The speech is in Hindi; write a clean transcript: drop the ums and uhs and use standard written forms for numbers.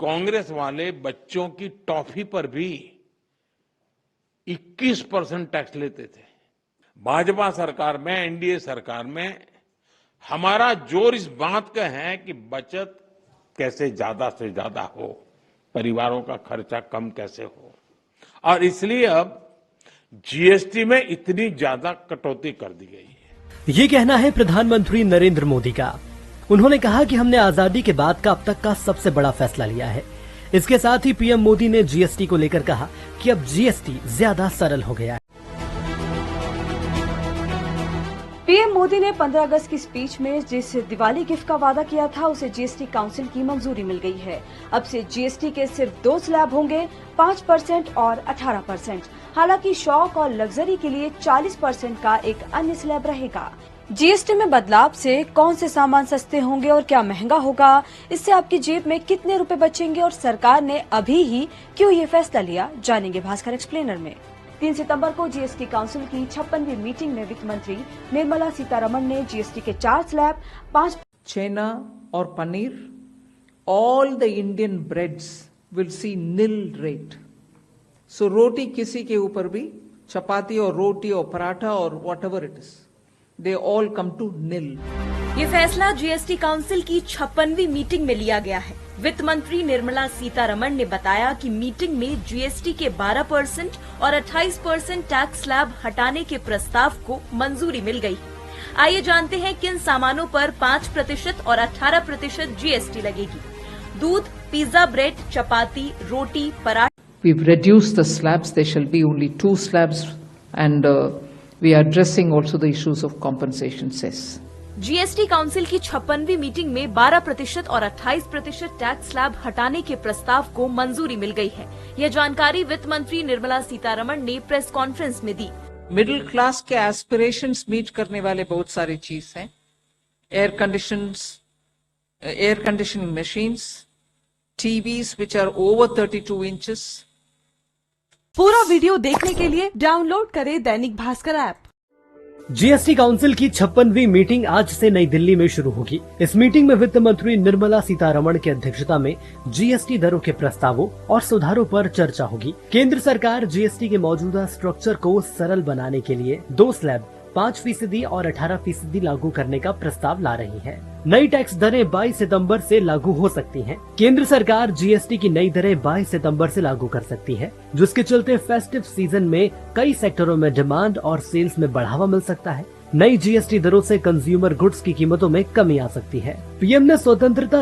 कांग्रेस वाले बच्चों की टॉफी पर भी 21% टैक्स लेते थे। भाजपा सरकार में, एनडीए सरकार में हमारा जोर इस बात का है कि बचत कैसे ज्यादा से ज्यादा हो, परिवारों का खर्चा कम कैसे हो, और इसलिए अब जीएसटी में इतनी ज्यादा कटौती कर दी गई है। ये कहना है प्रधानमंत्री नरेंद्र मोदी का। उन्होंने कहा कि हमने आजादी के बाद का अब तक का सबसे बड़ा फैसला लिया है। इसके साथ ही पीएम मोदी ने जीएसटी को लेकर कहा कि अब जीएसटी ज्यादा सरल हो गया है। पीएम मोदी ने 15 अगस्त की स्पीच में जिस दिवाली गिफ्ट का वादा किया था, उसे जीएसटी काउंसिल की मंजूरी मिल गई है। अब से जीएसटी के सिर्फ 2 स्लैब होंगे, 5% और 18%। हालांकि शौक और लग्जरी के लिए 40% का एक अन्य स्लैब रहेगा। जीएसटी में बदलाव से कौन से सामान सस्ते होंगे और क्या महंगा होगा, इससे आपकी जेब में कितने रुपए बचेंगे और सरकार ने अभी ही क्यों ये फैसला लिया, जानेंगे भास्कर एक्सप्लेनर में। 3 सितंबर को जीएसटी काउंसिल की 56वीं मीटिंग में वित्त मंत्री निर्मला सीतारमण ने जीएसटी के 4 स्लैब 5 छेना और paneer, all the Indian breads will see nil rate. So रोटी किसी के ऊपर भी, चपाती और रोटी और पराठा और whatever it is, they all come to nil. ये फैसला जीएसटी काउंसिल की 56वीं मीटिंग में लिया गया है। वित्त मंत्री निर्मला सीतारमण ने बताया कि मीटिंग में जीएसटी के 12% और 28% टैक्स स्लैब हटाने के प्रस्ताव को मंजूरी मिल गई। आइए जानते हैं किन सामानों पर 5% और 18% जीएसटी लगेगी। दूध, pizza bread, chapati, roti, paratha. We've reduced the slabs. There shall be only 2 slabs, and we are addressing also the issues of compensation cess. GST council की 56वीं मीटिंग में 12% और 28% टैक्स स्लैब हटाने के प्रस्ताव को मंजूरी मिल गई है। यह जानकारी वित्त मंत्री निर्मला सीतारमण ने प्रेस कॉन्फ्रेंस में दी। मिडिल क्लास के एस्पिरेशंस मीट करने वाले बहुत सारी चीज हैं। Air conditioning machines, TVs which are over 32 inches. पूरा वीडियो देखने के लिए डाउनलोड करें Dainik Bhaskar app. GST council की 56वीं मीटिंग आज से नई दिल्ली में शुरू होगी। इस मीटिंग में वित्त मंत्री निर्मला सीतारमण की अध्यक्षता में जीएसटी दरों के प्रस्तावों और सुधारों पर चर्चा होगी। केंद्र सरकार जीएसटी के मौजूदा स्ट्रक्चर को सरल बनाने के लिए 2 स्लैब 5% और 18% लागू करने का प्रस्ताव ला रही है। नई टैक्स दरें 22 सितंबर से लागू हो सकती हैं। केंद्र सरकार जीएसटी की नई दरें 22 सितंबर से लागू कर सकती है, जिसके चलते फेस्टिव सीजन में कई सेक्टरों में डिमांड और सेल्स में बढ़ावा मिल सकता है। नई जीएसटी दरों से कंज्यूमर गुड्स की कीमतों में कमी आ सकती है। पीएम ने स्वतंत्रता